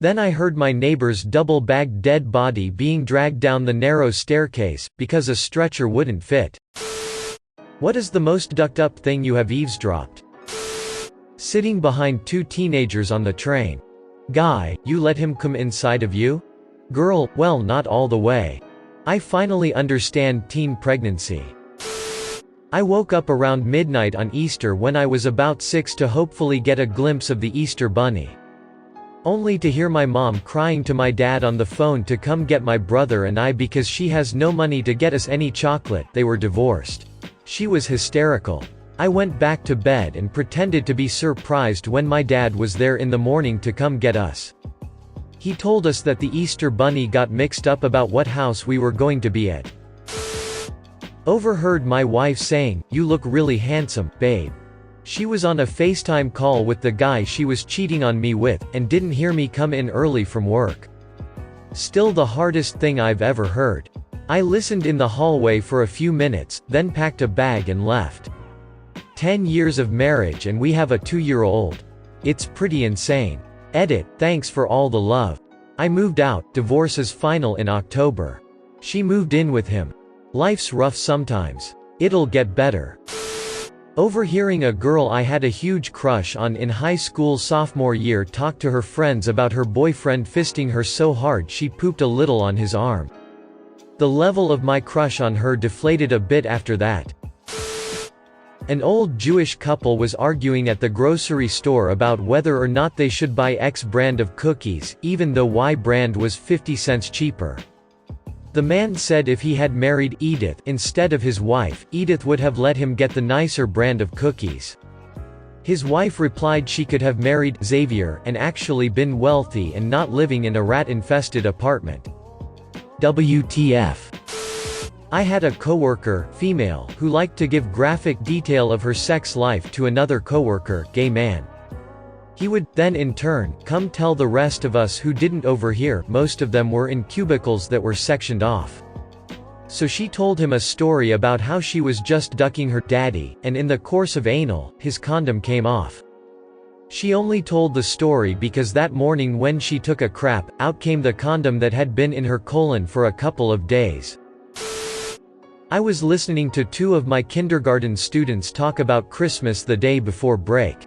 Then I heard my neighbor's double-bagged dead body being dragged down the narrow staircase, because a stretcher wouldn't fit. What is the most ducked-up thing you have eavesdropped? Sitting behind two teenagers on the train. Guy, you let him come inside of you? Girl, well, not all the way. I finally understand teen pregnancy. I woke up around midnight on Easter when I was about 6 to hopefully get a glimpse of the Easter bunny. Only to hear my mom crying to my dad on the phone to come get my brother and I because she has no money to get us any chocolate. They were divorced. She was hysterical. I went back to bed and pretended to be surprised when my dad was there in the morning to come get us. He told us that the Easter bunny got mixed up about what house we were going to be at. Overheard my wife saying, "You look really handsome, babe." She was on a FaceTime call with the guy she was cheating on me with, and didn't hear me come in early from work. Still the hardest thing I've ever heard. I listened in the hallway for a few minutes, then packed a bag and left. 10 years of marriage and we have a 2-year-old. It's pretty insane. Edit, thanks for all the love. I moved out, divorce is final in October. She moved in with him. Life's rough sometimes. It'll get better. Overhearing a girl I had a huge crush on in high school sophomore year talk to her friends about her boyfriend fisting her so hard she pooped a little on his arm. The level of my crush on her deflated a bit after that. An old Jewish couple was arguing at the grocery store about whether or not they should buy X brand of cookies, even though Y brand was 50 cents cheaper. The man said if he had married Edith instead of his wife, Edith would have let him get the nicer brand of cookies. His wife replied she could have married Xavier and actually been wealthy and not living in a rat-infested apartment. WTF. I had a coworker, female, who liked to give graphic detail of her sex life to another coworker, gay man. He would, then in turn, come tell the rest of us who didn't overhear. Most of them were in cubicles that were sectioned off. So she told him a story about how she was just ducking her daddy, and in the course of anal, his condom came off. She only told the story because that morning when she took a crap, out came the condom that had been in her colon for a couple of days. I was listening to 2 of my kindergarten students talk about Christmas the day before break.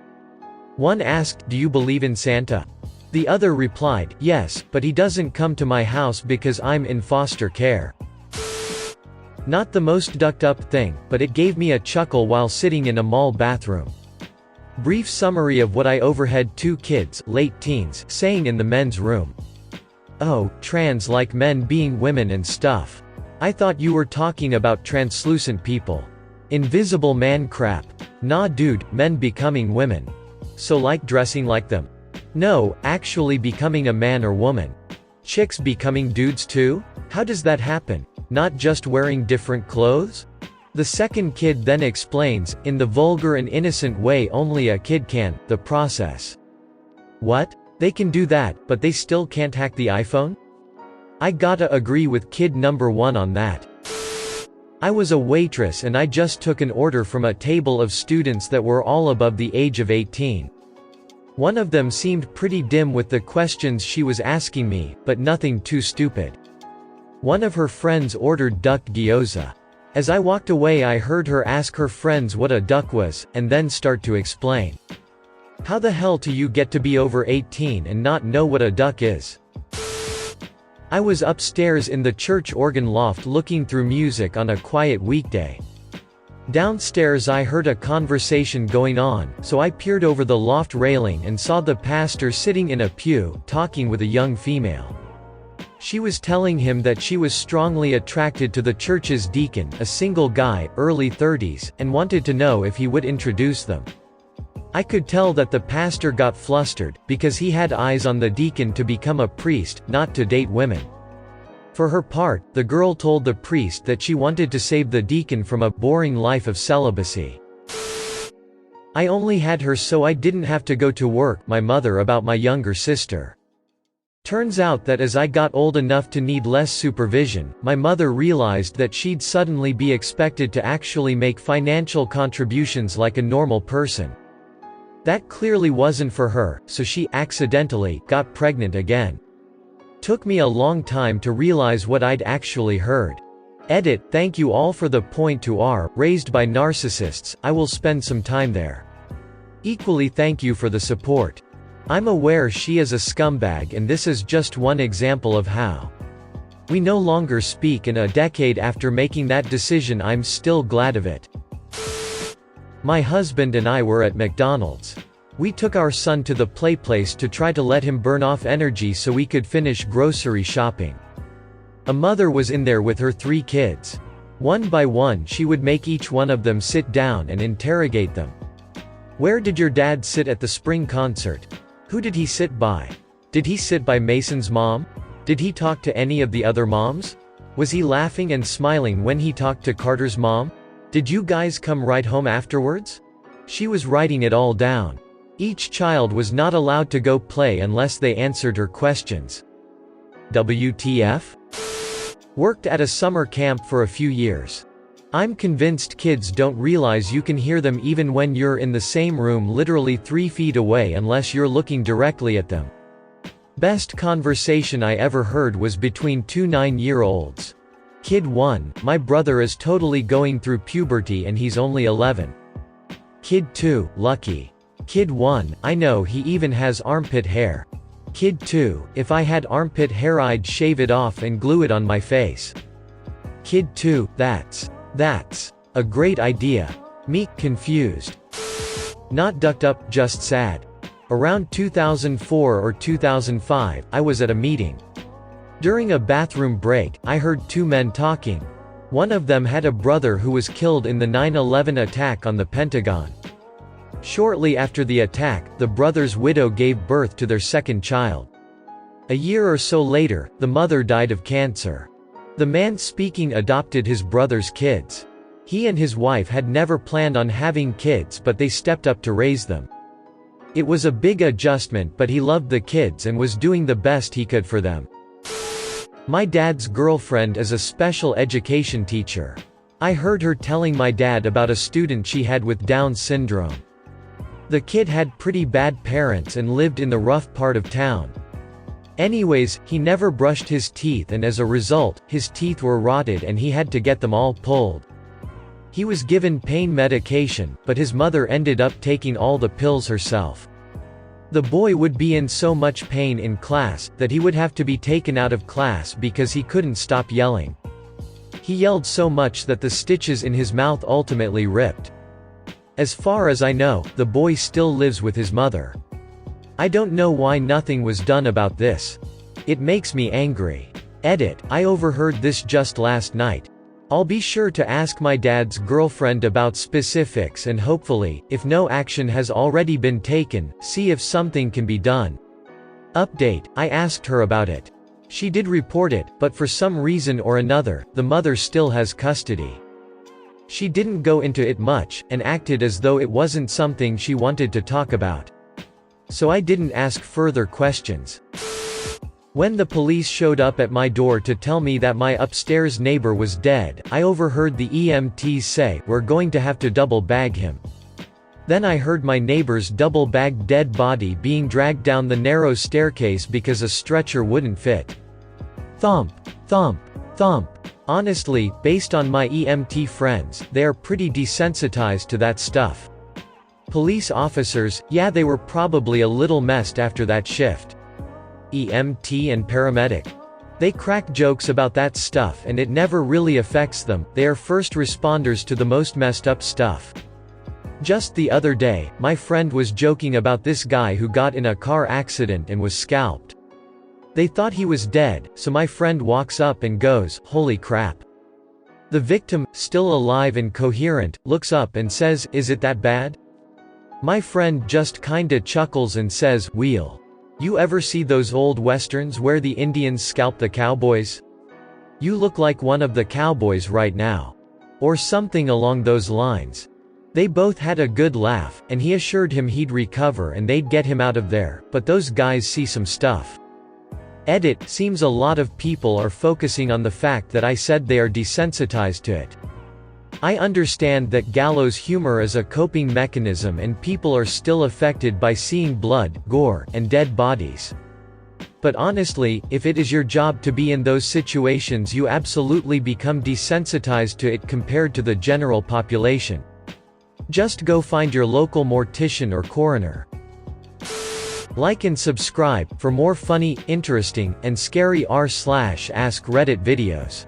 One asked, "Do you believe in Santa?" The other replied, "Yes, but he doesn't come to my house because I'm in foster care." Not the most ducked up thing, but it gave me a chuckle while sitting in a mall bathroom. Brief summary of what I overheard 2 kids, late teens, saying in the men's room. "Oh, trans like men being women and stuff. I thought you were talking about translucent people. Invisible man crap. Nah dude, men becoming women. So like dressing like them? No, actually becoming a man or woman. Chicks becoming dudes too? How does that happen? Not just wearing different clothes?" The second kid then explains, in the vulgar and innocent way only a kid can, the process. What? They can do that, but they still can't hack the iPhone? I gotta agree with kid number 1 on that. I was a waitress and I just took an order from a table of students that were all above the age of 18. One of them seemed pretty dim with the questions she was asking me, but nothing too stupid. One of her friends ordered duck gyoza. As I walked away I heard her ask her friends what a duck was, and then start to explain. How the hell do you get to be over 18 and not know what a duck is? I was upstairs in the church organ loft looking through music on a quiet weekday. Downstairs I heard a conversation going on, so I peered over the loft railing and saw the pastor sitting in a pew, talking with a young female. She was telling him that she was strongly attracted to the church's deacon, a single guy, early 30s, and wanted to know if he would introduce them. I could tell that the pastor got flustered, because he had eyes on the deacon to become a priest, not to date women. For her part, the girl told the priest that she wanted to save the deacon from a boring life of celibacy. I only had her so I didn't have to go to work, my mother about my younger sister. Turns out that as I got old enough to need less supervision, my mother realized that she'd suddenly be expected to actually make financial contributions like a normal person. That clearly wasn't for her, so she, accidentally, got pregnant again. Took me a long time to realize what I'd actually heard. Edit, thank you all for the point to R, raised by narcissists, I will spend some time there. Equally thank you for the support. I'm aware she is a scumbag and this is just one example of how. We no longer speak, and a decade after making that decision I'm still glad of it. My husband and I were at McDonald's. We took our son to the place to try to let him burn off energy so we could finish grocery shopping. A mother was in there with her 3 kids. One by one she would make each one of them sit down and interrogate them. Where did your dad sit at the spring concert? Who did he sit by? Did he sit by Mason's mom? Did he talk to any of the other moms? Was he laughing and smiling when he talked to Carter's mom? Did you guys come right home afterwards? She was writing it all down. Each child was not allowed to go play unless they answered her questions. WTF? Worked at a summer camp for a few years. I'm convinced kids don't realize you can hear them even when you're in the same room literally 3 feet away unless you're looking directly at them. Best conversation I ever heard was between 2 9-year-olds. Kid 1, my brother is totally going through puberty and he's only 11. Kid 2, lucky. Kid 1, I know he even has armpit hair. Kid 2, if I had armpit hair I'd shave it off and glue it on my face. Kid 2, that's a great idea. Me, confused. Not ducked up, just sad. Around 2004 or 2005, I was at a meeting. During a bathroom break, I heard 2 men talking. One of them had a brother who was killed in the 9/11 attack on the Pentagon. Shortly after the attack, the brother's widow gave birth to their second child. A year or so later, the mother died of cancer. The man speaking adopted his brother's kids. He and his wife had never planned on having kids, but they stepped up to raise them. It was a big adjustment, but he loved the kids and was doing the best he could for them. My dad's girlfriend is a special education teacher. I heard her telling my dad about a student she had with Down syndrome. The kid had pretty bad parents and lived in the rough part of town. Anyways, he never brushed his teeth and as a result, his teeth were rotted and he had to get them all pulled. He was given pain medication, but his mother ended up taking all the pills herself. The boy would be in so much pain in class, that he would have to be taken out of class because he couldn't stop yelling. He yelled so much that the stitches in his mouth ultimately ripped. As far as I know, the boy still lives with his mother. I don't know why nothing was done about this. It makes me angry. Edit, I overheard this just last night. I'll be sure to ask my dad's girlfriend about specifics and hopefully, if no action has already been taken, see if something can be done. Update, I asked her about it. She did report it, but for some reason or another, the mother still has custody. She didn't go into it much, and acted as though it wasn't something she wanted to talk about. So I didn't ask further questions. When the police showed up at my door to tell me that my upstairs neighbor was dead, I overheard the EMTs say, "We're going to have to double bag him." Then I heard my neighbor's double-bagged dead body being dragged down the narrow staircase because a stretcher wouldn't fit. Thump, thump, thump. Honestly, based on my EMT friends, they are pretty desensitized to that stuff. Police officers, yeah, they were probably a little messed after that shift. EMT and paramedic. They crack jokes about that stuff and it never really affects them, they are first responders to the most messed up stuff. Just the other day, my friend was joking about this guy who got in a car accident and was scalped. They thought he was dead, so my friend walks up and goes, "Holy crap." The victim, still alive and coherent, looks up and says, "Is it that bad?" My friend just kinda chuckles and says, "Wheel. You ever see those old westerns where the Indians scalp the cowboys? You look like one of the cowboys right now." Or something along those lines. They both had a good laugh, and he assured him he'd recover and they'd get him out of there, but those guys see some stuff. Edit, seems a lot of people are focusing on the fact that I said they are desensitized to it. I understand that gallows humor is a coping mechanism and people are still affected by seeing blood, gore, and dead bodies. But honestly, if it is your job to be in those situations, you absolutely become desensitized to it compared to the general population. Just go find your local mortician or coroner. Like and subscribe for more funny, interesting, and scary r/ask Reddit videos.